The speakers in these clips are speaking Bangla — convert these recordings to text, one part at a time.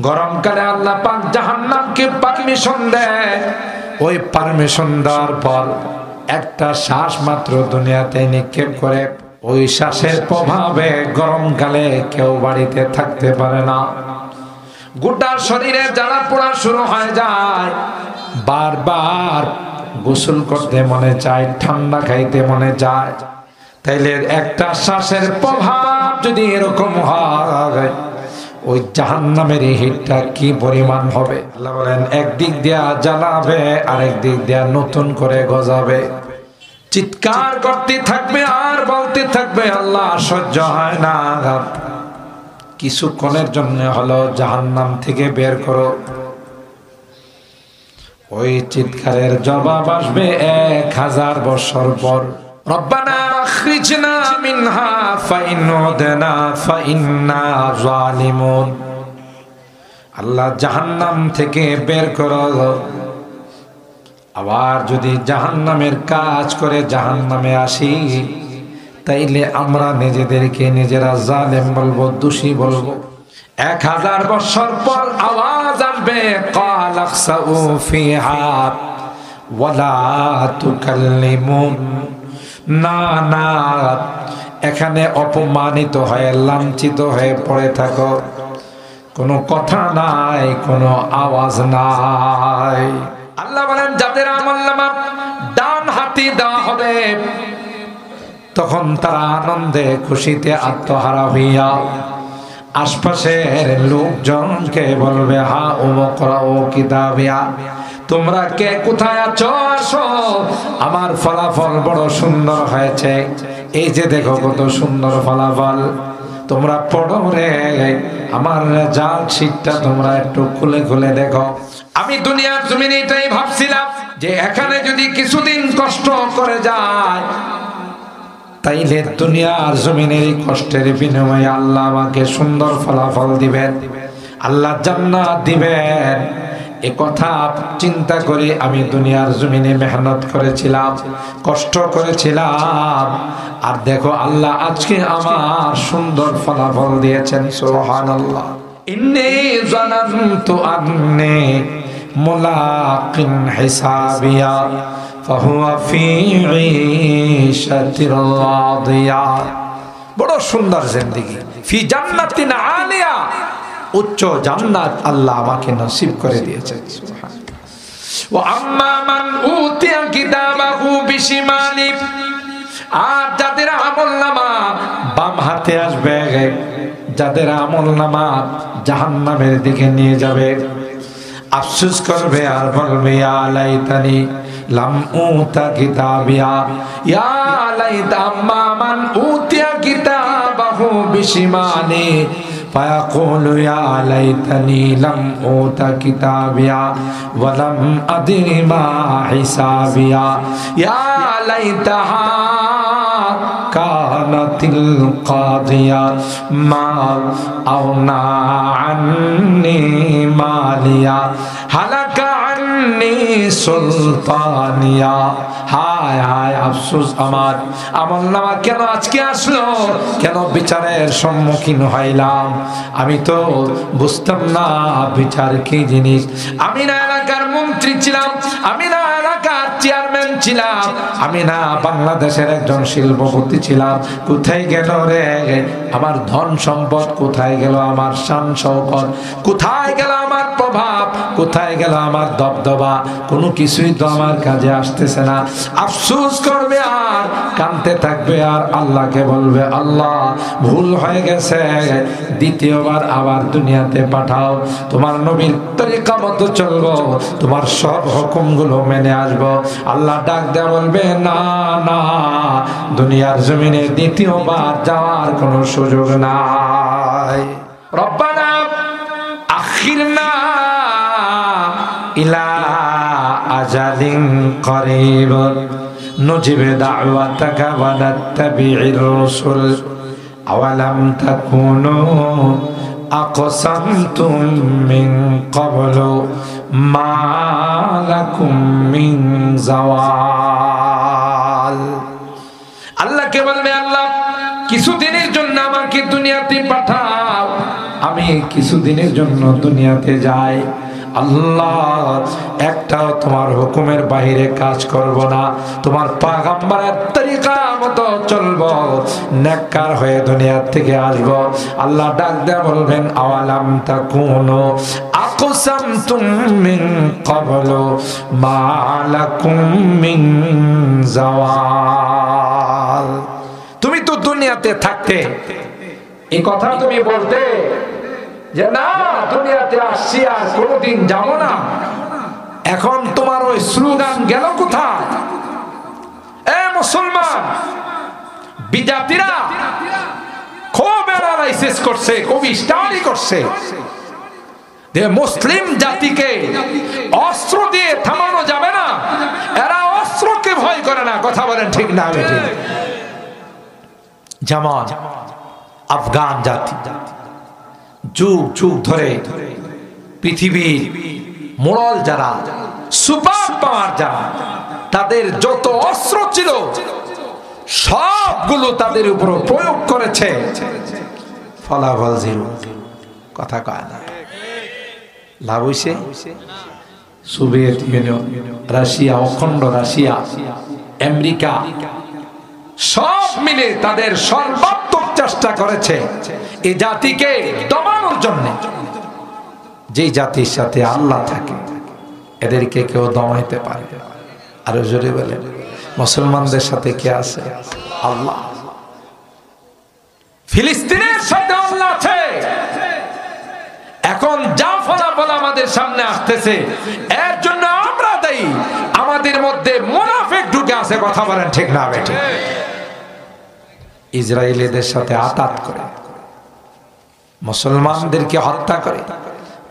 গরমকালে আল্লাহ পাক জাহান্নামকে পারমিশন দেয়। ওই পারমিশন দেওয়ার পর একটা শ্বাস মাত্র দুনিয়াতে নিক্ষেপ করে, ওই শ্বাসের প্রভাবে গরমকালে কেউ বাড়িতে থাকতে পারে না। গোটা শরীরে জ্বালা পোড়া শুরু হয়ে যায়, বারবার গোসল করতে মনে চায়, ঠান্ডা খাইতে মনে যায়। তাইলে একটা শ্বাসের প্রভাব যদি এরকম হয়, ওই জাহান্নামের হিটটা কি পরিমাণ হবে। আল্লাহ বলেন একদিক দিয়া জ্বালাবে, আরেক দিক দিয়া নতুন করে গজাবে। চিৎকার করতে থাকবে আর বলতে থাকবে আল্লাহ সহ্য হয় না, কিছুক্ষণের জন্য হলো জাহান্নাম থেকে বের করো। ওই চিৎকারের জবাব আসবে 1000 বছর পর। রব্বানা আখরিজনা মিনহা ফাইন উদনা ফাইন্না যালিমুন। আল্লাহ জাহান্নাম থেকে বের করো। আবার যদি জাহান্নামের কাজ করে জাহান্নামে আসি, তাইলে আমরা নিজেদেরকে নিজেরা জালেম বলবো, দোষী বলবো। 1000 বছর পর আওয়াজ আসবে ক্বাল আখসাউ ফিহা ওয়ালা তুকাল্লিমুন। না না, এখানে অপমানিত হয়ে লাঞ্ছিত হয়ে পড়ে থাকো, কোনো কথা নাই, কোনো আওয়াজ নাই। আল্লাহ বলেন যাদের আমলনামা ডান হাতে দেওয়া হবে, তখন তারা আনন্দে খুশিতে আত্মহারা হইয়া আশপাশের লোকজনকে বলবে হা উমকরাউ কিতাবিয়া, তোমরা কে কোথায় আছো, আসো, আমার ফলাফল বড় সুন্দর হয়েছে। এই যে দেখো কত সুন্দর ফলাফল, তোমরা পড়ো রে, আমার রেজাল্ট শীটটা তোমরা একটু খুলে খুলে দেখো। আমি দুনিয়ার জমিনে এটাই ভাবছিলাম যে এখানে যদি কিছুদিন কষ্ট করে যায়, তাইলে দুনিয়ার জমিনের এই কষ্টের বিনিময়ে আল্লাহ আমাকে সুন্দর ফলাফল দিবেন, আল্লাহ জান্নাত দিবেন। এ কথা চিন্তা করে আমি দুনিয়ার জমিনে মেহনত করেছিলাম, কষ্ট করেছিলাম, আর দেখো আল্লাহ আজকে আমার সুন্দর ফলাফল দিয়েছেন। সুবহানাল্লাহ। ইন্নী যানানতু আন্নী মুলাকিন হিসাবিয়া ফাহুয়া ফি ঈশাতির রাদিয়া। বড় সুন্দর জিন্দেগি, ফি জান্নাতিন আলিয়া, উচ্চ জান্নাত আল্লাহ আমাকে নসিব করে দিয়েছেন। ওয়া আম্মা মান উতিয়া কিতাবাহু বিশিমালি, আর যাদের আমলনামা বাম হাতে আসবে, যাদের আমলনামা জাহান্নামের দিকে নিয়ে যাবে, আফসোস করবে আর বলবে ইয়া লাইতানি লাম উতা কিতাবিয়া, ইয়া লাইতা আম্মা মান উতিয়া কিতাবাহু বিশিমালি ফায়াকুলু ইয়া লাইতানি লাম উতা কিতাবিয়া ওয়া লাম আদরি মা হিসাবিয়া, ইয়া লাইতাহা কানাতিল কাদিয়া মা আওনা আন্নি মালিয়া হালাকা আন্নি সুলতানিয়া। হায় হায় আফসোস, আমার আমলনামা কেন আজকে আসলো, কেন বিচারের সম্মুখীন হইলাম। আমি তো বুঝতাম না বিচার কি জিনিস। আমি না এলাকার মন্ত্রী ছিলাম, আমি না এলাকার চেয়ারম্যান ছিলাম, আমি না বাংলাদেশের একজন শিল্পপতি ছিলাম। কোথায় গেল রে আমার ধন সম্পদ, কোথায় গেল আমার শান শৌকত, কোথায় গেল আমার প্রভাব, কোথায় গেল আমার দবদবা, কোনো কিছুই তো আমার কাজে আসতেছে না। আফসোস করবে আর কাঁদতে থাকবে, আর আল্লাহকে বলবে আল্লাহ ভুল হয়ে গেছে, দ্বিতীয়বার আবার দুনিয়াতে পাঠাও, তোমার নবীর তরিকা মতো চলবো, তোমার সব হুকুমগুলো মেনে আসবো। আল্লাহ ডাক দেয়া বলবে না না, দুনিয়ার জমিনে দ্বিতীয়বার যাওয়ার কোনো সুযোগ নাই। রব্বানা আখিরনা ইলা আজালিন করিব নুজিব দাওয়াতাকা ওয়া নাত্তাবি'র রাসূল আওয়ালাম তাকুনু আকসামতুম মিন ক্বাবলু মা লাকুম মিন যাওয়াল। আল্লাহকে বলবে আল্লাহ কিছুদিনের জন্য আমাকে দুনিয়াতে পাঠাও, আমি আমি কিছুদিনের জন্য দুনিয়াতে যাই, আল্লাহ একটাও তোমার হুকুমের বাইরে কাজ করব না, তোমার পয়গম্বরের তরিকা মতো চলবো, নেককার হয়ে দুনিয়া থেকে আসব। আল্লাহ ডাক দেয়া বলবেন, আওয়ালাম তাকুনু আকসামতুম মিন ক্বাবলু মা লাকুম মিন জাওয়াল। তুমি তো দুনিয়াতে থাকতে এই কথা তুমি বলতে যে না দুনিয়াতে আসছি আর কোনোদিন যাব না, এখন তোমার ওই স্লোগান গেল কোথায়? এ মুসলমান, বিজাতিরা খুব অ্যানালাইসিস করছে, খুব স্টাডি করছে যে মুসলিম জাতিকে অস্ত্র দিয়ে থামানো যাবে না, এরা অস্ত্রকে ভয় করে না। কথা বলেন ঠিক না বেঠিক? যেমন আফগান জাতি যুগ যুগ ধরে পৃথিবীর মোড়ল যারা, সুপার পাওয়ার যারা, তাদের যত অস্ত্র ছিল সবগুলো তাদের উপর প্রয়োগ করেছে, ফলাফল জিরো। কথা কয় না, লাভ হইছে? সোভিয়েত ইউনিয়ন, রাশিয়া, অখণ্ড রাশিয়া, আমেরিকা সব মিলে তাদের সর্বাত্মক চেষ্টা করেছে এই জাতিকে দমানোর জন্য। যেই জাতির সাথে আল্লাহ থাকে এদেরকে কেউ দমাইতে পারে। আরো জোরে বলেন, মুসলমানদের সাথে কে আছে? আল্লাহ। ফিলিস্তিনের সাথে আল্লাহ আছে। এখন যা ফলাফল আমাদের সামনে আসতেছে এর জন্য আমরা দায়ী। আমাদের মধ্যে মুনাফিক ঢুকে আছে। কথা বলেন ঠিক না বেঠি? ইসরায়েলিদের সাথে আতাত করে, মুসলমানদেরকে হত্যা করে,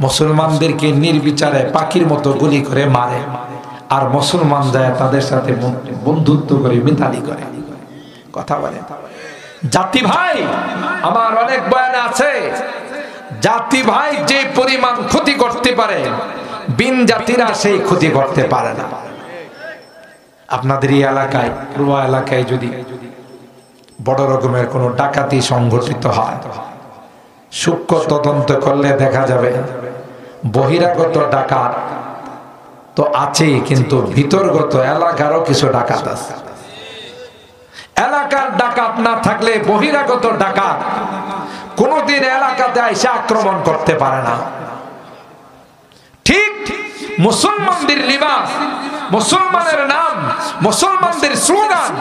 মুসলমানদেরকে নির্বিচারে পাখির মতো গুলি করে মারে, আর মুসলমান যায় তাদের সাথে বন্ধুত্ব করে মিতালি করে। কথা বলে জাতি ভাই, আমার অনেক বয়ান আছে, জাতি ভাই যে পরিমাণ ক্ষতি করতে পারে বিন জাতিরা সেই ক্ষতি করতে পারে না। আপনাদের এই এলাকায়, পূর্ব এলাকায় যদি বড় রকমের কোনো ডাকাতি সংঘটিত হয়, সূক্ষ্ম তদন্ত করলে দেখা যাবে বহিরাগত ডাকাত তো আছেই, কিন্তু ভিতরগত এলাকারও কিছু ডাকাত আছে। এলাকার ডাকাত না থাকলে বহিরাগত ডাকাত কোনদিন এলাকাতে এসে আক্রমণ করতে পারে না। ঠিক মুসলমানদের লিবাস, মুসলমানের নাম, মুসলমানদের স্লোগান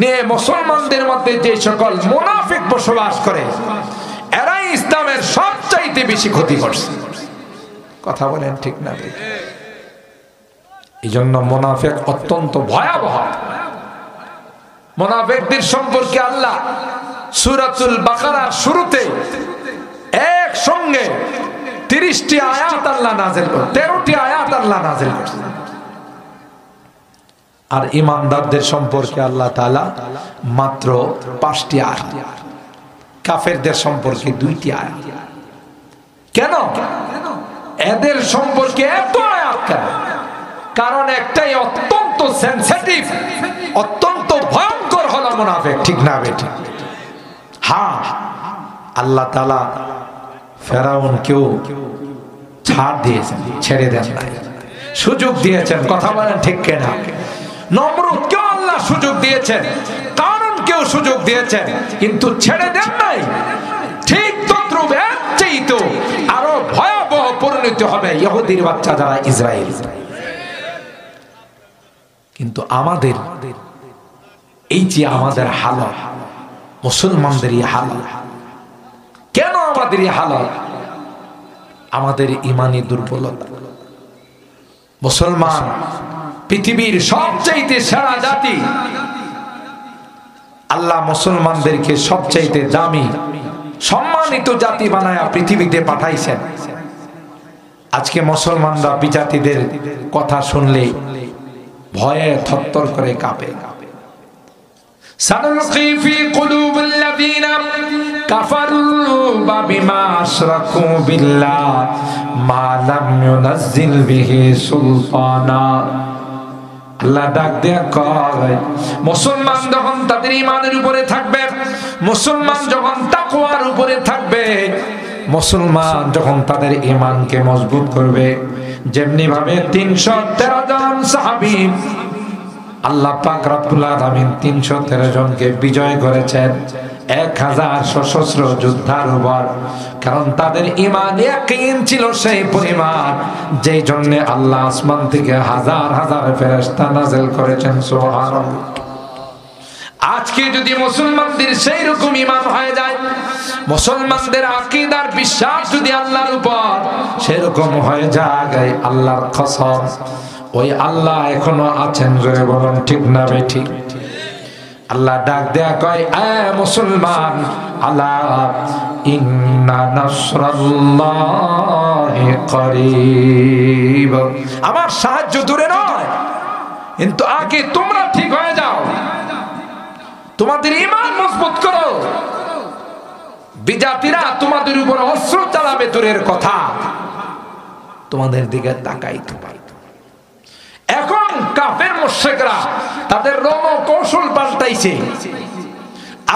নিয়ে মুসলমানদের মধ্যে যে সকল মুনাফিক বসবাস করে এরাই ইসলামের সবচাইতে বেশি ক্ষতি করছে। কথা বলেন ঠিক না? এই জন্য মুনাফিক অত্যন্ত ভয়াবহ। মুনাফিকদের সম্পর্কে আল্লাহ সূরাতুল বাকারার শুরুতে একসঙ্গে 30টি আয়াত আল্লাহ নাযিল করেছেন, 13টি আয়াত আল্লাহ নাযিল করেছেন। আর ঈমানদারদের সম্পর্কে আল্লাহ তাআলা মাত্র 5টি আয়াত, কাফেরদের সম্পর্কে 2টি আয়াত। কেন এদের সম্পর্কে এত আয়াত কেন? কারণ একটাই অত্যন্ত সেনসিটিভ, অত্যন্ত ভয়ঙ্কর হলো মুনাফিক। ঠিক না বেঠিক? হ্যাঁ, আল্লাহ তাআলা ফেরাউনকেও ছাড় দিয়েছেন, ছেড়ে দেন নাই, সুযোগ দিয়েছেন। কথা বলেন ঠিক কিনা? নমরুদকেও আল্লাহ সুযোগ দিয়েছেন, কারণকেও সুযোগ দিয়েছেন, কিন্তু ছেড়ে দেন নাই। ঠিক তদ্রূপ এর চাইতো আরো ভয়াবহ পরিণতি হবে ইহুদির বাচ্চা যারা ইসরায়েল। কিন্তু আমাদের এই যে আমাদের হালত, মুসলমানদের এই হালত, কেন আমাদের এই হালত? আমাদের ইমানি দুর্বলতা। মুসলমান পৃথিবীর সবচাইতে সেরা জাতি। আল্লাহ মুসলমানদেরকে সবচাইতে দামি সম্মানিত জাতি বানায়া পৃথিবীতে পাঠাইছেন। আজকে মুসলমানরা বিজাতিদের কথা শুনলে ভয়ে থরথর করে কাঁপে। সানুলকি ফি কুলুবিল্লাযিনা কাফারু বিমা আশরাকু বিল্লাহ মা লাম ইউনাজ্জিল বিহি সুলতানা। আল্লাহ ডাক দেয়া কয়, মুসলমান যখন তাদের ঈমানের উপরে থাকবে, মুসলমান যখন তাকওয়ার উপরে থাকবে, মুসলমান যখন তাদের ঈমানকে মজবুত করবে, যেমনি ভাবে 313 জন সাহাবী আল্লাহ পাক রব্বুল আলামিন 313 জনকে বিজয় করেছেন 1000 সশস্ত্র যোদ্ধার উপর, কারণ তাদের ঈমান ইয়াকিন ছিল সেই পরিমাণ যেই জন্য আল্লাহ আসমান থেকে হাজার হাজার ফেরেশতা নাযিল করেছেন। সুবহানাল্লাহ। আজকে যদি মুসলমানদের সেই রকম ঈমান হয়ে যায়, মুসলমানদের আকীদার বিশ্বাস যদি আল্লাহর উপর সেরকম হয়ে যায়, আল্লাহর কসম ওই আল্লাহ এখনো আছেন, জোরে বলুন ঠিক না বেঠিক? আল্লাহ ডাক দেয়া কয়, এ মুসলমান, আলা ইন্না নাসরাল্লাহি করিব, আমার সাহায্য দূরে নয়, কিন্তু আগে তোমরা ঠিক হয়ে যাও, তোমাদের ঈমান মজবুত করো। বিজাতিরা তোমাদের উপর অস্ত্র চালাবে দূরের কথা, তোমাদের দিকে তাকাইতে পারে। এখন কাফের মুশরিকরা তাদের রণকৌশল পাল্টাইছে।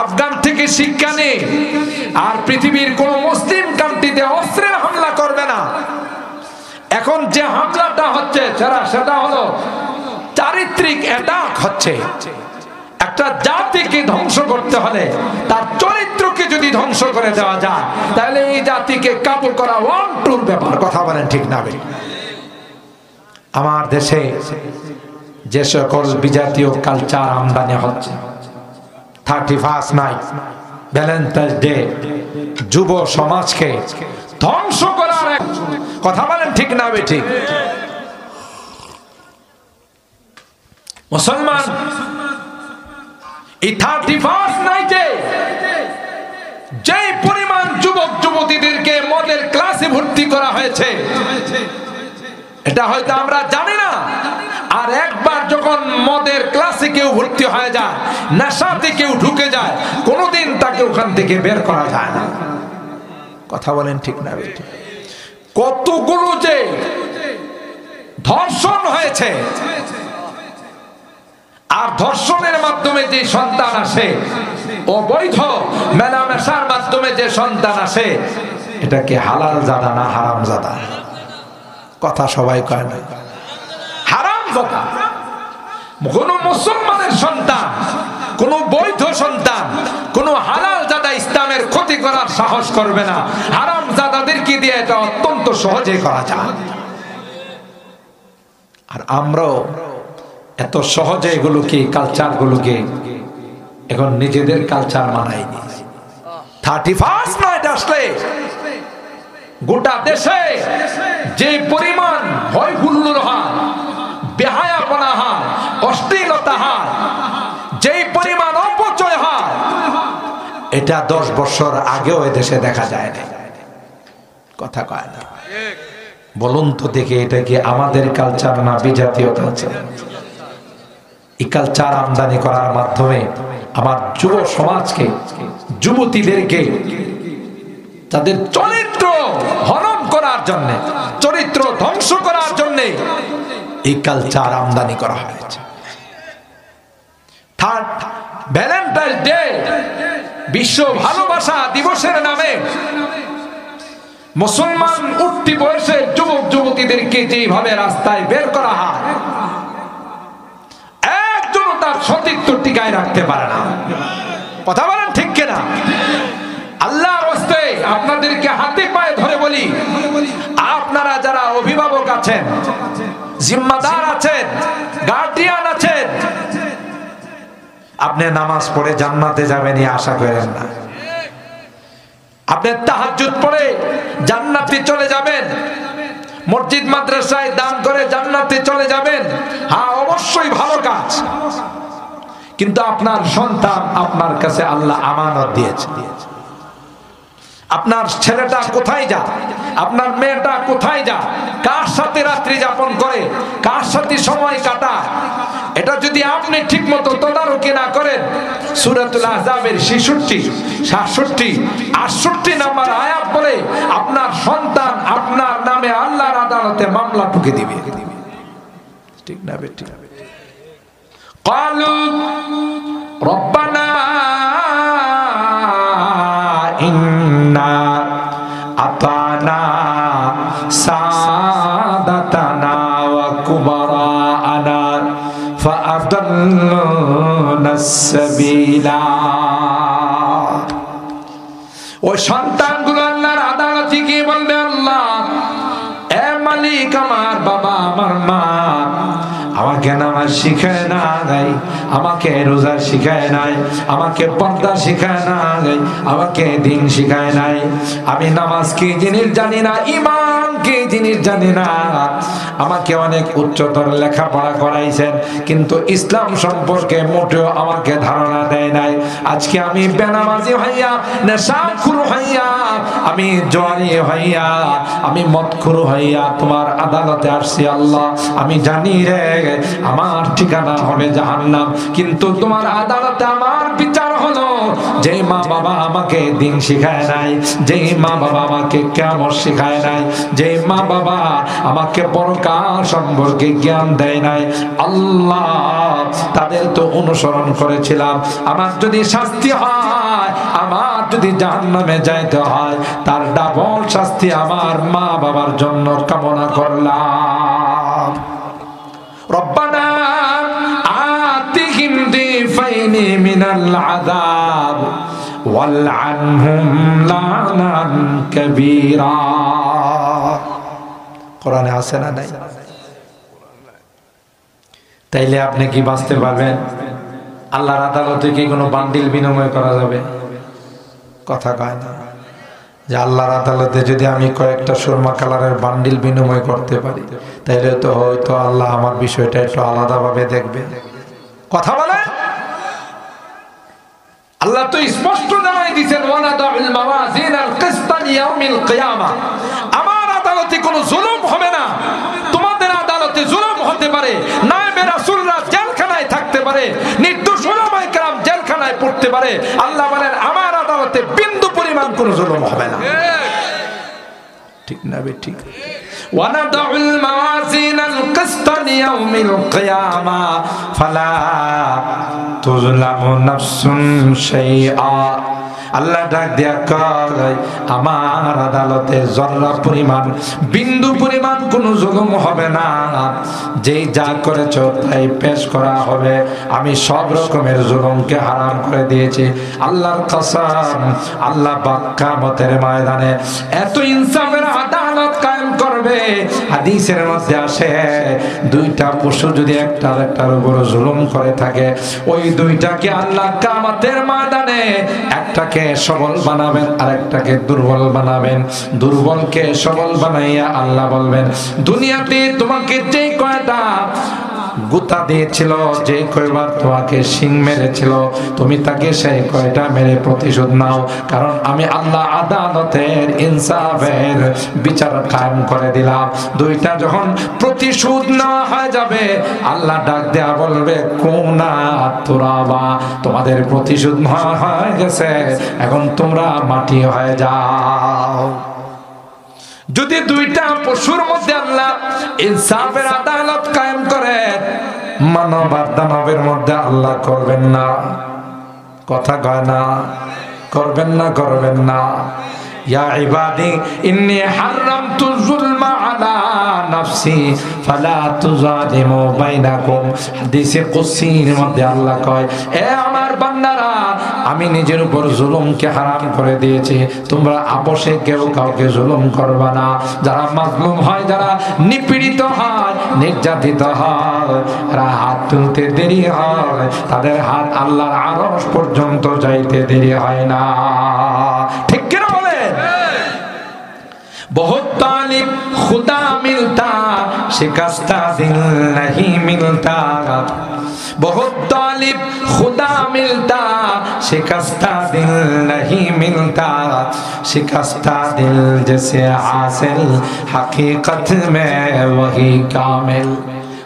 আফগান থেকে শিক্ষা নেই, আর পৃথিবীর কোন মুসলিম কান্ট্রিতে অস্ত্রের হামলা করবে না। এখন যে হামলাটা হচ্ছে সেটা হলো চারিত্রিক অ্যাটাক হচ্ছে। একটা জাতিকে ধ্বংস করতে হলে তার চরিত্রকে যদি ধ্বংস করে দেওয়া যায়, তাহলে এই জাতিকে কাবু করা ওয়ান টুর ব্যাপার। কথা বলেন ঠিক না? আমার দেশে যে সকল বিজাতীয় কালচার আমদানি হচ্ছে, 31 নাইট, ভ্যালেন্টাইন্স ডে, যুব সমাজকে ধ্বংস করার কথা বলেন ঠিক না ঠিক? মুসলমান এই 31 নাইটে যে পরিমাণ যুবক যুবতীদেরকে মদের ক্লাসে ভর্তি করা হয়েছে, এটা হয়তো আমরা জানি না। আর একবার যখন মদের ক্লাসে কেউ ভর্তি হয়ে যায়, নেশাতে কেউ ঢুকে যায়, কোনোদিন তাকে ওখান থেকে বের করা যায় না। কথা বলেন ঠিক না? কতগুলো যে ধর্ষণ হয়েছে, আর ধর্ষণের মাধ্যমে যে সন্তান আসে, অবৈধ মেলামেশার মাধ্যমে যে সন্তান আসে, এটা কি হালাল জাদা না হারাম জাদা? কথা সবাই কয় না, হারাম জাদা। কোন মুসলমানের সন্তান, কোন বৈধ সন্তান, কোন হালাল জাদা ইসলামের ক্ষতি করার সাহস করবে না। হারাম জাদাদেরকে দিয়ে এটা অত্যন্ত সহজে করা যায়। আর আমরাও এত সহজে এগুলোকে, কালচার গুলোকে এখন নিজেদের কালচার মানাই নি। 31 নাইট আসলে গোটা দেশে যে পরিমাণ হয় হুল্লোড় হয়, বেহায়াপনা হয়, অশ্লীলতা হয়, যে পরিমাণ অপচয় হয়, এটা 10 বছর আগেও এদেশে দেখা যায় না। কথা কয় না? বলুন তো দেখে, এটা কি আমাদের কালচার না বিজাতীয় কালচার? এই কালচার আমদানি করার মাধ্যমে আমার যুব সমাজকে, যুবতীদেরকে তাদের চরিত্র হনন করার জন্য, চরিত্র ধ্বংস করার জন্য এই কালচার আমদানি করা হয়েছে। ভ্যালেন্টাইন্স ডে, বিশ্ব ভালোবাসা দিবসের নামে মুসলমান উঠতি বয়সের যুবক যুবতীদেরকে যেভাবে রাস্তায় বের করা হয়, একজনও তার সতীত্ব টিকায় রাখতে পারে না। কথা বলেন ঠিক কিনা? আল্লাহর রাস্তে আপনাদেরকে হাতে পায়ে ধরে বলি, আপনারা যারা অভিভাবক আছেন, জিম্মাদার আছেন, গার্ডিয়ান আছেন, আপনি নামাজ পড়ে জান্নাতে যাবেন এই আশা করেন না। আপনি তাহাজ্জুদ পড়ে জান্নাতে চলে যাবেন, মসজিদ মাদ্রাসায় দান করে জান্নাতে চলে যাবেন, হ্যাঁ অবশ্যই ভালো কাজ। কিন্তু আপনার সন্তান আপনার কাছে আল্লাহ আমানত দিয়েছে। আপনার ছেলেটা কোথায় যায়, আপনার মেয়েটা কোথায় যায়, কার সাথে রাত্রি যাপন করে, কার সাথে সময় কাটায়, এটা যদি আপনি ঠিক মতো তদারকি না করেন, সূরাতুল আহজাবের 66, 67, 68 নম্বর আয়াত বলে আপনার সন্তান আপনার নামে আল্লাহর আদালতে মামলা ঠুকে দিবে। ঠিক না বেটি? ক্বালু রব্বানা ইন্না আতানা সাদাতানা ওয়া কুবারানা ফাআদাল্লুনাস সাবিলা। ওই সন্তানগুলো আল্লাহর আদালতে গিয়ে বলবে, আল্লাহ, এ মালিক, আমার বাবা আমার মা আমাকে নামাজ শিখায় নাই, আমাকে রোজা শিখায় নাই, আমাকে পর্দা শিখায় নাই, আমাকে দিন শিখায় নাই। আমি নামাজ কি জিনিস জানি না, ঈমান কি জিনিস জানি না। আমাকে অনেক উচ্চতর লেখাপড়া করাইছেন, কিন্তু ইসলাম সম্পর্কে মোটেও আমাকে ধারণা দেয় নাই। আজকে আমি বেনামাজি হইয়া, নেশাখোর হইয়া, আমি জোয়ারি হইয়া, আমি মদখোর হইয়া তোমার আদালতে আসছি। আল্লাহ, আমি জানি রে আমার ঠিকানা হবে জাহান্নাম, কিন্তু তোমার আদালতে আমার বিচার হলো যে মা বাবা আমাকে দিন শিখায় নাই, যে মা বাবা আমাকে কিয়ামত শিখায় নাই, যে মা বাবা আমাকে পরকাল সম্পর্কে জ্ঞান দেয় নাই। আল্লাহ, তাদের তো অনুসরণ করেছিলাম। আমার যদি শাস্তি হয়, আমার যদি জাহান্নামে যাইতে হয়, তার ডাবল শাস্তি আমার মা বাবার জন্য কামনা করলাম। রব্বানা আতিহিম দিফাইনি মিনাল আযাব ওয়ালআনহুম লানান কাবীরা। কোরআনে আছে না নাই? তাইলে আপনি কি বাঁচতে পারবেন? আল্লাহর আদালতে কি কোনো বান্ডিল বিনিময় করা যাবে? কথা কয় না যে আল্লাহর আদালতে যদি আমি কয়েকটা সুরমা কালারের বান্ডিল বিনিময় করতে পারি, তাইলে তো হয়তো আল্লাহ আমার বিষয়টা একটু আলাদাভাবে দেখবে। কথা বলে আল্লাহ তো স্পষ্ট জানাই দিয়েছেন, ওয়ানাদাউল মাওয়াজিনাল কিসতা লিয়াউমিল কিয়ামা। আমার আদালতে কোনো জুলুম হবে না। তোমাদের আদালতে জুলুম হতে পারে, নায়েবে রাসূলরা জেলখানায় থাকতে পারে, নির্দোষ উলামায়ে কেরাম জেলখানায় পড়তে পারে। আল্লাহ বলেন, আমার আদালতে বিন্দু পরিমাণ কোনো জুলুম হবে না। ঠিক না বে? ঠিক। ওয়ানাদাউল মাওয়াজিনাল কিসতা লিয়াউমিল কিয়ামা ফালা তুযলামু নাফসুন শাইআ। আল্লাহ ডাক দিয়া কয়, আমার আদালতে জররা পরিমাণ, বিন্দু পরিমাণ কোনো জুলুম হবে না। যেই যা করেছো তাই পেশ করা হবে। আমি সব রকমের জুলুমকে হারাম করে দিয়েছি। আল্লাহর কসম, আল্লাহ পাক কিয়ামতের ময়দানে এত ইনসাফের আদালত কায়েম করবে। হাদিসের মধ্যে আসে, দুইটা পশু যদি একটা আরেকটার উপর জুলুম করে থাকে, ওই দুইটাকে আল্লাহ কিয়ামতের ময়দানে একটাকে সবল বানাবেন, আরেকটাকে দুর্বল বানাবেন। দুর্বলকে সবল বানাইয়া আল্লাহ বলবেন, দুনিয়াতে তোমাকে যে কয়টা গুতা দিয়েছিল, যে কয়বার তোমাকে শিং মেরেছিল, তুমি তাকে সেই কয়টা মেরে প্রতিশোধ নাও। কারণ আমি আল্লাহ আদালতের ইনসাফের বিচার কায়েম করে দিলাম। দুইটা যখন প্রতিশোধ না হয়ে যাবে, আল্লাহ ডাক দেয়া বলবে, কুনা তুরাবা, তোমাদের প্রতিশোধ হয়ে গেছে, এখন তোমরা মাটি হয়ে যাও। যদি দুইটা পশুর মধ্যে আল্লাহ ইনসাফের আদালত কায়েম করে, মানব আর দানবের মধ্যে আল্লাহ করবেন না। কথা কয় না? করবেন না, করবেন না। ইয়া ইবাদি ইন্নী হারামতু যুলমা আলা নাফসি ফালা তুযালিমু বাইনাকুম। হাদিসে কুদসির মধ্যে আল্লাহ কয়, এ আমার বান্দারা, আমি নিজের উপর জুলুমকে হারাম করে দিয়েছি, তোমরা আপোষে কেউ কাউকে জুলুম করবা না। যারা মাজলুম হয়, যারা নিপীড়িত হয়, নির্যাতিত হয়, তারা হাত তুলতে দেরি হয়, তাদের হাত আল্লাহর আরশ পর্যন্ত যাইতে দেরি হয় না। ঠিক কিনা বলে? बहुत तालिब खुदा मिलता शिकस्ता दिल नहीं मिलता। बहुत तालिब खुदा मिलता शिकस्ता दिल नहीं मिलता। शिकस्ता दिल जैसे हासिल हकीकत में वही कामिल।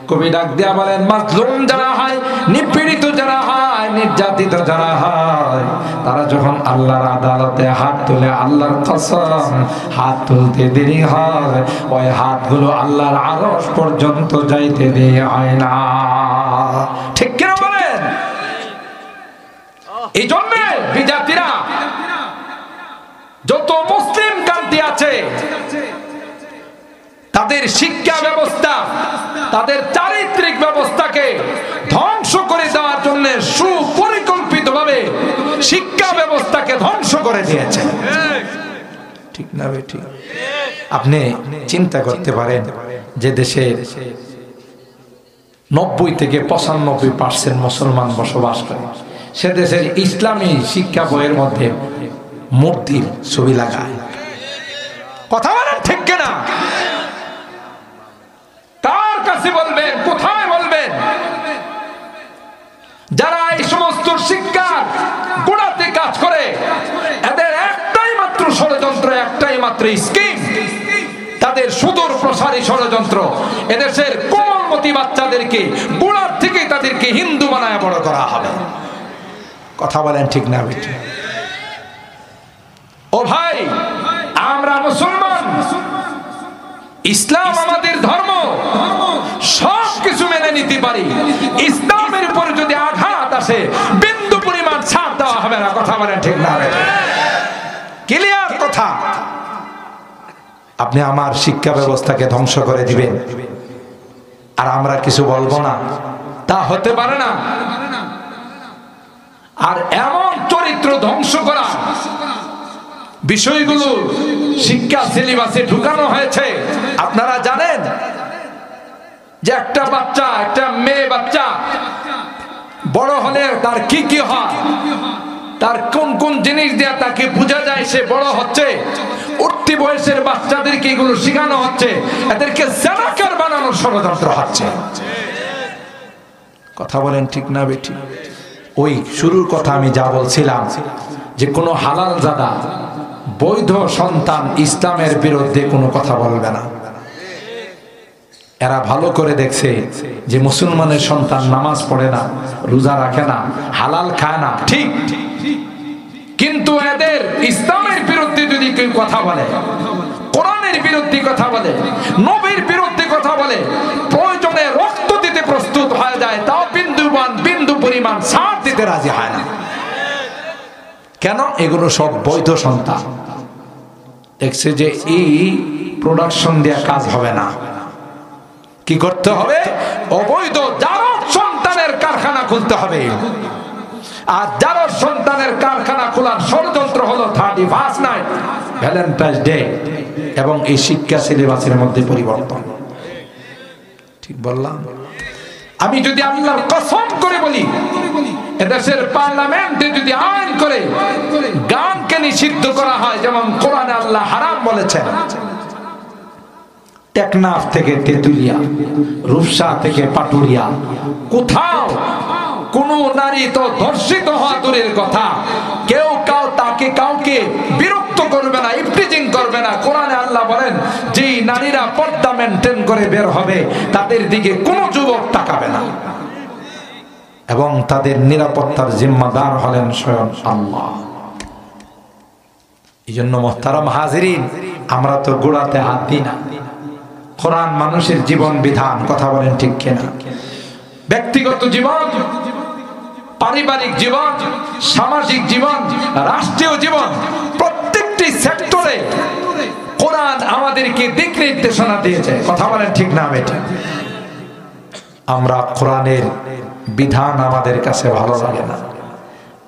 কবি ডাক দিয়া বলেন, মাজলুম যারা হয়, নিপীড়িত যারা হয়, নির্যাতিত যারা হয়, তারা যখন আল্লাহর আদালতে হাত তুলে, আল্লাহর কসম, হাত তুলতে দেরি হয়, ওই হাতগুলো আল্লাহর আরশ পর্যন্ত যাইতে দেরি হয় না। ঠিক কিনা বলেন? এই জন্য বিজাতিরা যত মুসলিম কান্তি আছে আছে তাদের শিক্ষা ব্যবস্থা, তাদের চারিত্রিক ব্যবস্থাকে ধ্বংস করে দেওয়ার জন্য সুপরিকল্পিতভাবে শিক্ষা ব্যবস্থাকে ধ্বংস করে দিয়েছে। ঠিক না বেঠিক? আপনি চিন্তা করতে পারেন যে দেশে 90 থেকে 95% মুসলমান বসবাস করে, সে দেশের ইসলামী শিক্ষা বইয়ের মধ্যে মূর্তির ছবি লাগায়। কথা বলেন ঠিক কিনা? কার কাছে বলবেন, কোথায় বলবেন? যারা এই সমস্ত শিক্ষার গোড়াতে কাজ করে, এদের একটাই মাত্র ষড়যন্ত্র, একটাই মাত্র স্কিম, তাদের সুদূর প্রসারী ষড়যন্ত্র এদেশের কোমলমতি বাচ্চাদেরকে গোড়ার থেকে তাদেরকে হিন্দু বানায় বড় করা হবে। কথা বলেন ঠিক না বেঠিক? ও ভাই, আমরা মুসলমান, ইসলাম আমাদের ধর্ম, সব কিছু মেনে নিতে পারি। ইসলামের উপর যদি আঘাত আসে, বিন্দু পরিমাণ ছাড় দেওয়া হবে না। কথা বলেন ঠিক না বেঠিক? ক্লিয়ার কথা? আপনি আমার শিক্ষা ব্যবস্থাকে ধ্বংস করে দিবেন আর আমরা কিছু বলবো না, তা হতে পারে না। আর এমন চরিত্র ধ্বংস করা বিষয়গুলো শিক্ষা সিলেবাসে ঢুকানো হয়েছে। আপনারা জানেন যে একটা বাচ্চা, একটা মেয়ে বাচ্চা বড় হলে তার কি কি হয়, তার কোন কোন জিনিস দিয়ে তাকে বোঝা যায় সে বড় হচ্ছে। উঠতি বয়সের বাচ্চাদেরকে এগুলো শেখানো হচ্ছে, এদেরকে জানাকার বানানোর ষড়যন্ত্র হচ্ছে। কথা বলেন ঠিক না বেঠিক? ওই শুরুর কথা আমি যা বলছিলাম যে কোনো হালাল জাদা বৈধ সন্তান ইসলামের বিরুদ্ধে কোনো কথা বলবে না। এরা ভালো করে দেখছে যে মুসলমানের সন্তান নামাজ পড়ে না, রোজা রাখে না, হালাল খায় না, ঠিক, কিন্তু এদের ইসলামের বিরুদ্ধে যদি কেউ কথা বলে, কোরআনের বিরুদ্ধে কথা বলে, নবীর বিরুদ্ধে কথা বলে, প্রয়োজনে রক্ত দিতে প্রস্তুত হয়ে যায়, তাও বিন্দু পরিমাণ ছাড় দিতে রাজি হয় না। কেন? এগুলো সব বৈধ সন্তান। দেখছে যে এই প্রোডাকশন দিয়ে কাজ হবে না, কি করতে হবে? অবৈধ জারজ সন্তানের কারখানা খুলতে হবে। আর জারজ সন্তানের কারখানা খোলার ষড়যন্ত্র হলো 31st নাইট, ভ্যালেন্টাইন্স ডে এবং এই শিক্ষা সিলেবাসের মধ্যে পরিবর্তন। ঠিক বললাম? আমি যদি আল্লাহর কসম করে বলি, এদেশের পার্লামেন্টে যদি আইন করে গানকে নিষিদ্ধ করা হয়, যেমন কোরআনে আল্লাহ হারাম বলেছেন, টেকনাফ থেকে তেতুলিয়া, রূপসা থেকে পাটুরিয়া, কোথাও কোন নারী তো ধর্ষিত হওয়া দূরের কথা, কেউ তাকে কাউকে বিরক্ত করবে না, ইফটিজিং করবে না। কোরআনে আল্লাহ বলেন যে নারীরা পর্দা মেনটেন করে বের হবে, তাদের দিকে কোনো যুবক তাকাবে না এবং তাদের নিরাপত্তার জিম্মাদার হলেন স্বয়ং আল্লাহ। এই জন্য মোহতারাম হাজিরিন, আমরা তো গোড়াতে হাত দিই না। কোরআন মানুষের জীবন বিধান। কথা বলেন ঠিক কিনা? ব্যক্তিগত জীবন, পারিবারিক জীবন, সামাজিক জীবন, রাষ্ট্রীয় জীবন, প্রত্যেকটি সেক্টরে কোরআন আমাদেরকে দিক নির্দেশনা দিয়েছে। কথা বলেন ঠিক না বেঠিক? আমরা কোরআনের বিধান আমাদের কাছে ভালো লাগে না,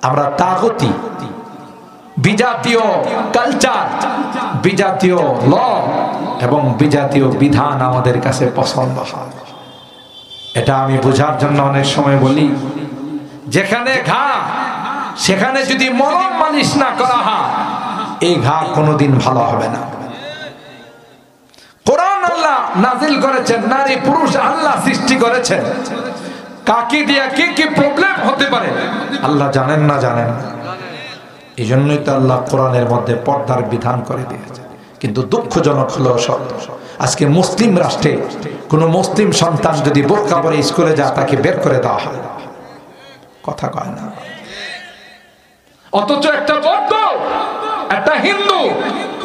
আমরা তাগুতি, বিজাতীয় কালচার, বিজাতীয় ল এবং বিজাতীয় বিধান আমাদের কাছে পছন্দ হয়। এটা আমি বোঝার জন্য অনেক সময় বলি, যেখানে ঘা সেখানে যদি মলম মালিশ না করা হয়, এই ঘা কোনোদিন ভালো হবে না। কোরআন আল্লাহ নাজিল করেছেন, নারী পুরুষ আল্লাহ সৃষ্টি করেছেন, কাকে দিয়ে কি কি প্রবলেম হতে পারে আল্লাহ জানেন না? জানেন। এই জন্যই তো আল্লাহ কোরআনের মধ্যে পর্দার বিধান করে দিয়েছে। কিন্তু দুঃখজনক হলো সত্য, আজকে মুসলিম রাষ্ট্রে কোন মুসলিম সন্তান যদি বোরকা পরে স্কুলে যায়, তাকে বের করে দেওয়া হয়। কথা কয় না। অথচ একটা বৌদ্ধ, একটা হিন্দু,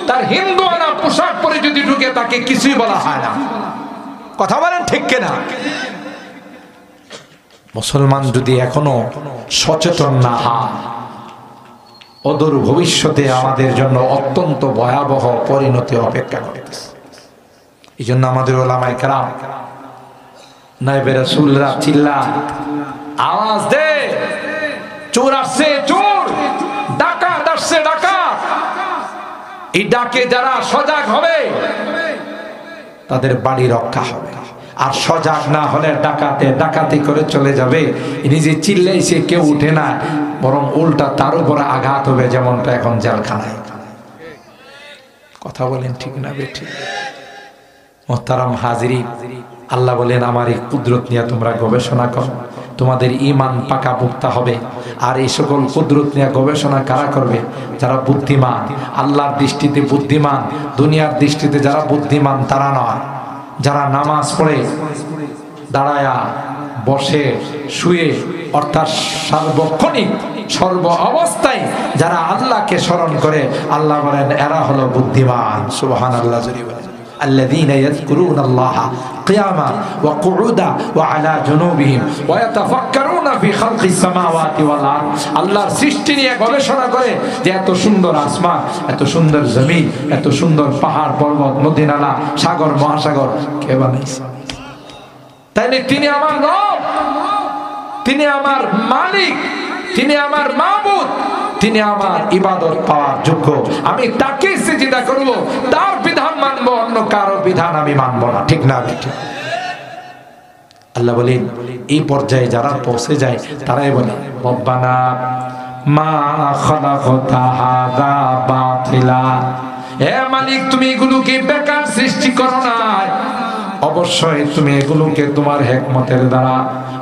তার হিন্দু আনা পোশাক পরে যদি ঢুকে, তাকে কিছুই বলা হয় না। কথা বলেন ঠিক কিনা? মুসলমান যদি এখনো সচেতন না হয়, অদূর ভবিষ্যতে আমাদের জন্য অত্যন্ত ভয়াবহ পরিণতি অপেক্ষা করতেছে। এই জন্য আমাদের ওলামায়ে কেরাম নায়েবে রাসূলরা চিল্লায়, আওয়াজ দে, চোর আসছে চোর, ডাকাত আসছে ডাকাত। এই ডাকে যারা সজাগ হবে তাদের বাড়ি রক্ষা হবে, আর সজাগ না হলে ডাকাতে ডাকাতি করে চলে যাবে। নিজে চিল্লাইছে কেউ উঠে না, বরং উল্টা তার উপরে আঘাত হবে, যেমনটা এখন জেলখানায়। কথা বলেন ঠিক না বেঠিক? মোহতারাম হাজিরিন, আল্লাহ বলেন আমার এই কুদরত নিয়ে তোমরা গবেষণা করো, তোমাদের ঈমান পাকা পুক্তা হবে। আর এই সকল কুদরত নিয়ে গবেষণা কারা করবে? যারা বুদ্ধিমান, আল্লাহর দৃষ্টিতে বুদ্ধিমান। দুনিয়ার দৃষ্টিতে যারা বুদ্ধিমান তারা নয়, যারা নামাজ পড়ে, দাঁড়ায়া, বসে, শুয়ে, অর্থাৎ সার্বক্ষণিক সর্ব অবস্থায় যারা আল্লাহকে স্মরণ করে, আল্লাহ বলেন এরা হলো বুদ্ধিমান। সুবহানাল্লাহ। الذين يذكرون الله قياما وقعودا وعلى جنوبهم ويتفكرون في خلق السماوات والارض। আল্লাহর সৃষ্টি নিয়ে গবেষণা করে যে এত সুন্দর আসমান, এত সুন্দর জমিন, এত সুন্দর পাহাড় পর্বত, নদী নালা, সাগর মহাসাগর কে বানাইছে? তাইলে তিনি আমার রব, তিনি আমার মালিক, তিনি আমার মাবুদ, তিনি আমার ইবাদত পাওয়ার যোগ্য। আমি তাকে সিজদা করব, তার বিধান মানবো, অন্য কারো বিধান আমি মানবো না। ঠিক না? ঠিক। আল্লাহ বলেন এই পর্যায়ে যারা পৌঁছে যায় তারাই বলে রব্বানা মা খালাকতা হাযা বাতিলা। হে মালিক, তুমি এগুলোকে বেকার সৃষ্টি করো না, অবশ্যই তুমি এগুলোকে তোমার হিকমতের দ্বারা,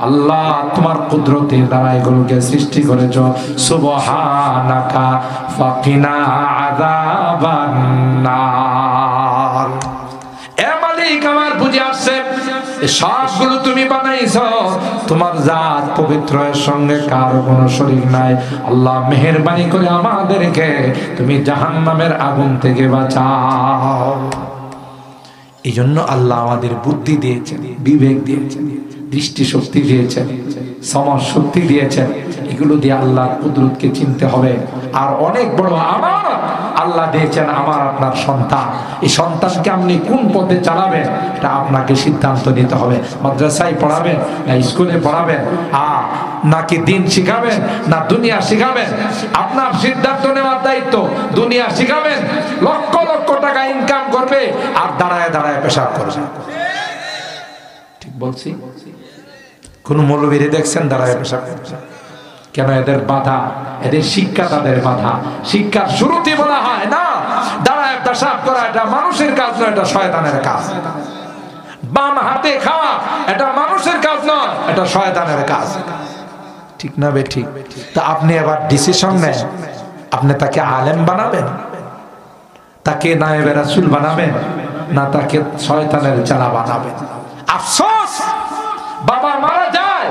আল্লাহ তোমার কুদরতের দ্বারা এগুলোকে সৃষ্টি করেছো। সুবহানাকা ফাকিনা আযাবান নার। এ মালিক, আমার বুঝে আসছে সবগুলো তুমি বানাইছো, তোমার জাত পবিত্র, এর সঙ্গে কারো কোনো শরীক নাই। আল্লাহ মেহেরবানি করে আমাদেরকে তুমি জাহান্নামের আগুন থেকে বাঁচাও। এই জন্য আল্লাহ আমাদের বুদ্ধি দিয়েছেন, বিবেক দিয়েছেন, দৃষ্টি শক্তি দিয়েছেন, সমাজ শক্তি দিয়েছেন। এগুলো দিয়ে আল্লাহর কুদরতকে চিনতে হবে। আর অনেক বড় আমানত আল্লাহ দিয়েছেন আমার আপনার সন্তান। এই সন্তানকে আপনি কোন পথে চালাবেন এটা আপনাকে সিদ্ধান্ত নিতে হবে। মাদ্রাসায় পড়াবেন না স্কুলে পড়াবেন, নাকি দিন শিখাবেন না দুনিয়া শিখাবেন, আপনার সিদ্ধান্ত নেওয়ার দায়িত্ব। দুনিয়া শিখাবেন, লক্ষ লক্ষ টাকা ইনকাম করবে, আর দাঁড়ায় দাঁড়ায় পেশাব করবে। ঠিক বলছি? কোন মৌলবীরে দেখছেন দাঁড়ায় পেশাব করছে? কেন? এদের বাধা, এদের শিক্ষা তাদের বাধা। শিক্ষার শুরুতে বলা হয় না দাঁড়ায় পেশাব করা এটা মানুষের কাজ নয়, এটা শয়তানের কাজ। বাম হাতে খাওয়া এটা মানুষের কাজ নয়, এটা শয়তানের কাজ। ঠিক না বে ঠিক? তা আপনি এবার ডিসিশন নেন, আপনি তাকে আলেম বানাবেন, তাকে নায়েবে রাসূল বানাবেন, না তাকে শয়তানের চালা বানাবেন? আফসোস, বাবা মারা যায়,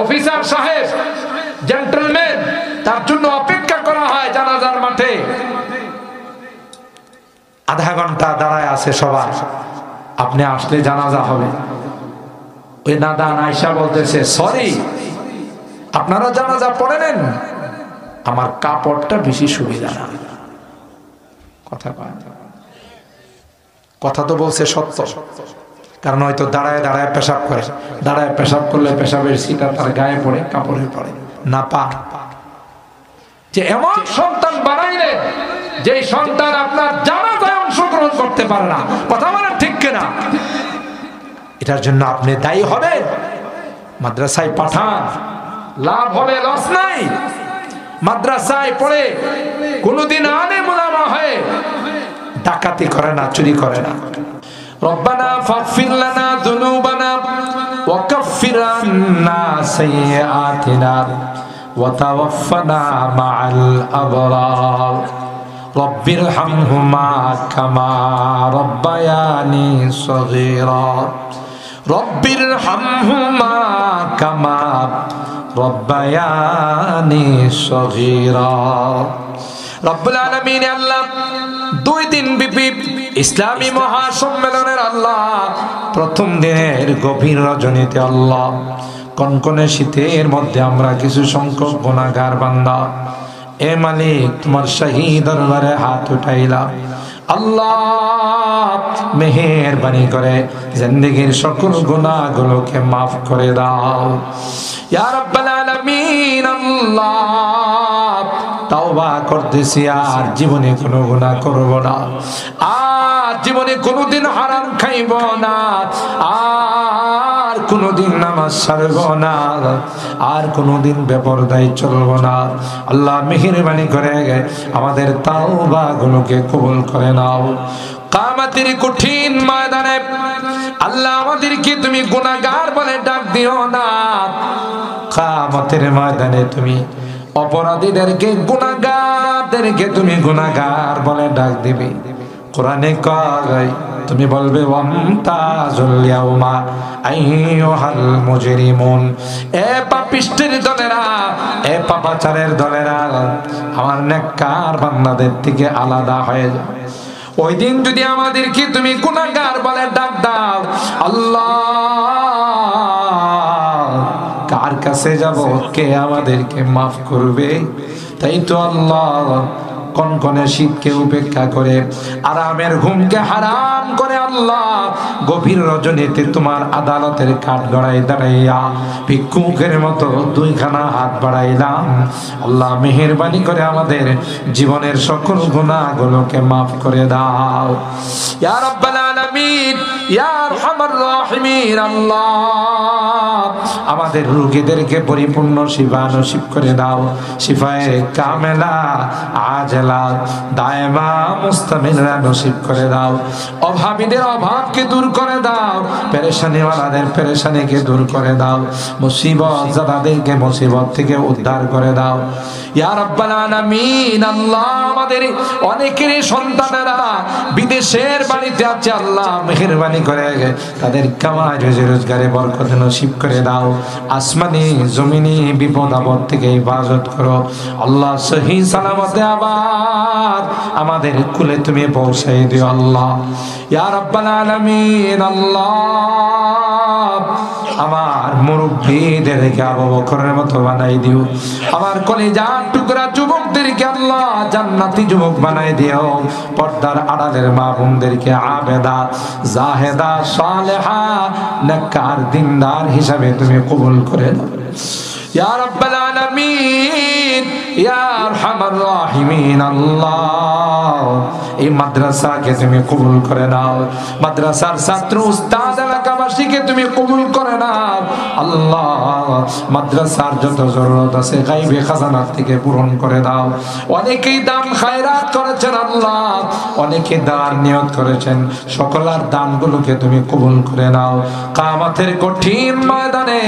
অফিসার সাহেব, জেন্টলম্যান, তার জন্য অপেক্ষা করা হয় জানাজার মাঠে, আধা ঘন্টা দাঁড়ায় আছে সবাই, আপনি আসলে জানাজা হবে। ওই নাদান আয়েশা বলতেছে, সরি আপনারা জানাজা পড়ে নেন, আমার কাপড়টা বেশি সুবিধা না। কথা তো বলছে সত্য, কারণ হয়তো দাঁড়ায় দাঁড়ায় পেশাব করে, দাঁড়ায় পেশাব করলে পেশাবের ছিটা তার গায়ে পড়ে, কাপড়ে পড়ে না। যে এমন সন্তান বানাইলে যে সন্তান আপনার জানাজায় অংশগ্রহণ করতে পারে না, কথা বলেন ঠিক কিনা? এটার জন্য আপনি দায়ী হবে। মাদ্রাসায় পাঠান, লাভ হবে, লস নাই। মাদ্রাসায় পড়ে কোনদিন আলেম ওলামা হয়ে ডাকাতি করে না, চুরি করে না। রব্বানা ফাগফির লানা যুনুবানা ওয়া কাফফির আন্না সাইয়্যাতিনা ওয়া তাওয়াফফানা মাআল আবরার রব্বিরহামহুমা কামা রব্বায়ানি সগীরা রব্বিরহামহুমা কামা রব্বায়ানি সগীরা। রব্বুল আলামিন আল্লাহ 2 দিন ব্যাপী ইসলামী মহাসম্মেলনের আল্লাহ প্রথম দিনের গভীর রজনীতে আল্লাহ কনকনে শীতের মধ্যে আমরা কিছু সংখ্যক গুনাহগার বান্দা এ মালিক তোমার শাহী দরবারে হাত উঠাইলাম আল্লাহ মেহেরবানি করে জিন্দেগীর সকল গুনাহগুলোকে মাফ করে দাও ইয়া রাব্বাল আলামিন আল্লাহ তাওবা করতেছি আর জীবনে কোনো গুনাহ করব না আর জীবনে কোনোদিন হারাম খাইব না আর কোনোদিন নামাজ ছাড়ব না আর কোনোদিন বেপরদায় চলব না আল্লাহ মেহেরবানি করে আমাদের তাওবা গুলোকে কবুল করে নাও কিয়ামতের কঠিন ময়দানে আল্লাহ আমাদেরকে তুমি গুনাহগার বলে ডাক দিও না কিয়ামতের ময়দানে তুমি অপরাধীদেরকে গুনাহগারদেরকে তুমি গুনাহগার বলে ডাক দিবে কোরআনে কয় তুমি বলবে ওয়ামতাজুল ইয়াউমা আইয়ুহাল মুজরিমুন এ পাপিষ্টের দলেরা এ পাপাচারের দলেরা আমার নেককার বান্দাদের থেকে আলাদা হয়ে যাও ওই দিন যদি আমাদেরকে তুমি গুনাহগার বলে ডাক দাও আল্লাহ কার কাছে যাব কে আমাদেরকে মাফ করবে তাই তো আল্লাহ কনকনে শীতকে উপেক্ষা করে আরামের ঘুমকে হারাম করে আল্লাহ গভীর রজনীতে তোমার আদালতের কাঠ গড়াই দাঁড়াইয়া ভিক্ষুকের মতো দুইখানা হাত বাড়াইলাম আল্লাহ মেহেরবানি করে আমাদের জীবনের সকল গুনাহগুলোকে মাফ করে দাও ইয়া রাব্বাল আলামিন ইয়া আরহামার রাহিমিন আল্লাহ আমাদের রোগীদেরকে পরিপূর্ণ শিফা নসিব করে দাও শিফায়ে কামেলা আজলা দায়মা মুস্তামিরা নসিব করে দাও অভাবীদের অভাবকে দূর করে দাও পেরেশানিওয়ালাদের পেরেশানিকে দূর করে দাও মুসিবত যাদেরকে মুসিবত থেকে উদ্ধার করে দাও ইয়া রাব্বাল আলামিন আল্লাহ আমাদের অনেকের সন্তানেরা বিদেশের বাড়িতে আছে আল্লাহ মেহেরবানি করে তাদের কামাই রুজি রোজগারে বরকত নসিব করে দাও আসমানি জমিনি বিপদ আপদ থেকে হেফাজত করো আল্লাহ সহি সালামতে আবার আমাদের কুলে তুমি পৌঁছাই দিও আল্লাহ ইয়া রাব্বাল আলামিন আল্লাহ আমার মুরব্বিদেরকে আবু বকরের মতো বানাই দিও আমার কলিজার টুকরা যুবকদেরকে আল্লাহ জান্নাতি যুবক বানাই দিও পর্দার আড়ালের মা বোনদেরকে আবেদা জাহেদা সালেহা নেককার দিনদার হিসাবে তুমি কবুল করে নাও ইয়া রাব্বাল আলামিন ইয়া আরহামার রাহিমিন আল্লাহ এই মাদ্রাসাকে তুমি কবুল করে নাও মাদ্রাসার ছাত্র উস্তাদ এলাকাবাসীকে তুমি কবুল করে নাও আল্লাহ মাদ্রাসার যত জরুরত আছে গায়বে খাজানা থেকে পূরণ করে দাও অনেকেই দান খায়রাত করেছেন আল্লাহ অনেকে দান নিয়ত করেছেন সকলের দানগুলোকে তুমি কবুল করে নাও কিয়ামতের কঠিন ময়দানে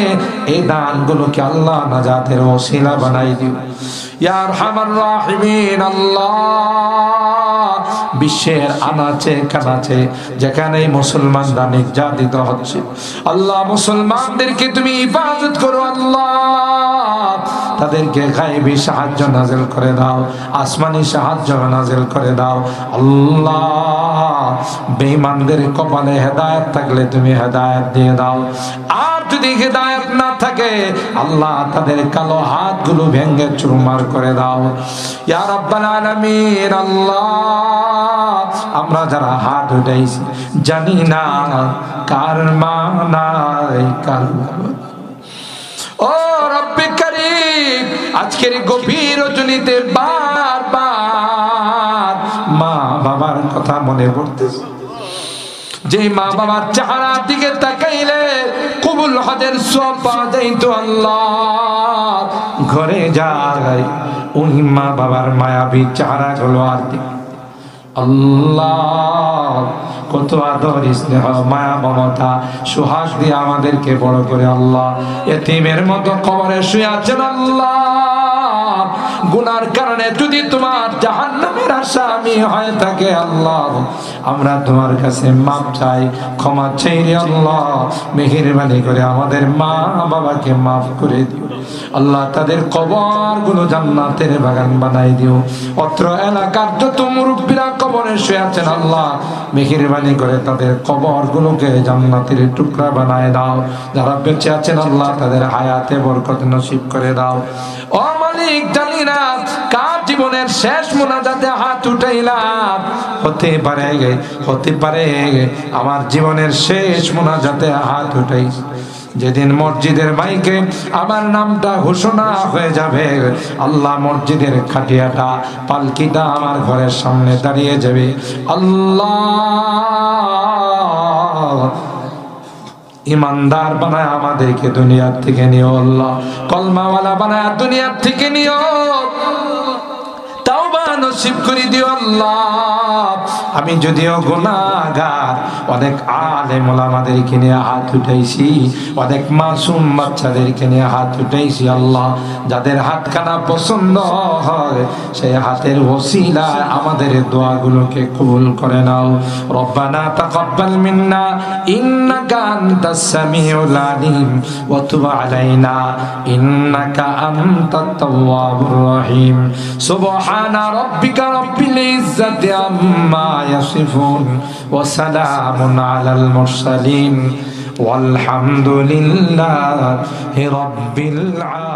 এই দানগুলোকে আল্লাহ নাজাতের ওসিলা বানাই দিও ইয়া আরহামার রাহিমিন আল্লাহ বিশ্বের আনাচে কানাচে যেখানে মুসলমানরা নির্যাতিত হচ্ছে আল্লাহ মুসলমানদেরকে তুমি হিফাজত করো আল্লাহ তাদেরকে গায়বী সাহায্য নাযিল করে দাও আসমানি সাহায্য নাযিল করে দাও আল্লাহ বেঈমানদের কপালে হেদায়েত থাকলে তুমি হেদায়েত দিয়ে দাও আর যদি হেদায়েত না থাকে আল্লাহ তাদের কালো হাতগুলো ভেঙে চুরমার করে দাও ইয়া রাব্বাল আলামিন আল্লাহ আমরা যারা হাত উঠাইছি জানি না কার মা নাই কার ও রব্বে কারীম আজকের গভীর রজনীতে বারবার মা বাবার কথা মনে পড়তেছে যে মা বাবার চেহারার দিকে তাকাইলে কবুল হজের সওয়াব পাওয়া যাইতো আল্লাহ ঘরে যাই ওই মা বাবার মায়াবী চেহারাগুলো আর আল্লাহ কত আদর স্নেহ মায়া মমতা সুহাগ দিয়ে আমাদেরকে বড় করে আল্লাহ এতিমের মতো কবরে শুয়ে আছেন আল্লাহ গুনার কারণে যদি তোমার জাহান্নামের আসামি হয়ে থাকে আল্লাহ আমরা তোমার কাছে মাপ চাই ক্ষমা চাই রে আল্লাহ মেহেরবানি করে আমাদের মা বাবাকে মাফ করে দিও আল্লাহ তাদের কবরগুলো জান্নাতের বাগান বানাই দিও অত্র এলাকার যত মুরব্বিরা কবরে শুয়ে আছেন আল্লাহ মেহেরবানি করে তাদের কবরগুলোকে জান্নাতের টুকরা বানায় দাও যারা বেঁচে আছেন আল্লাহ তাদের হায়াতে বরকত নসিব করে দাও ও মালিক জানি না কার জীবনের শেষ মোনাজাতে হাত উঠাইলাম। হতে পারে আমার জীবনের শেষ মোনাজাতে হাত উঠাইছি। যেদিন মসজিদের মাইকে আমার নামটা ঘোষণা হয়ে যাবে, আল্লাহ মসজিদের খাটিয়াটা পালকিটা আমার ঘরের সামনে দাঁড়িয়ে যাবে। আল্লাহ ইমানদার বানায় আমাদেরকে দুনিয়ার থেকে নিও, আল্লাহ কলমাওয়ালা বানায় দুনিয়ার থেকে নিও, তাওবা নসিব করে দিও আল্লাহ। আমি যদিও গুনাহগার, অনেক আলেম ওলামাদেরকে নিয়ে হাত উঠাইছি, অনেক মাসুম বাচ্চাদেরকে নিয়ে হাত উঠাইছি। আল্লাহ যাদের হাতখানা পছন্দ হয় সেই হাতের ওসিলায় আমাদের দোয়াগুলোকে কবুল করে নাও। রব্বানা তাকাব্বাল মিন্না ইন্নাকা আনতাস সামিউল আলিম ওয়া তুব আলাইনা ইন্নাকা আনতাত তাওয়াবুর রহিম। সুবহানা রাব্বিকা রাব্বিল ইজ্জাতি আম্মা ইয়াসিফুন ওয়া সালামুন আলাল মুরসালিন ওয়ালহামদুলিল্লাহি রাব্বিল আলামিন।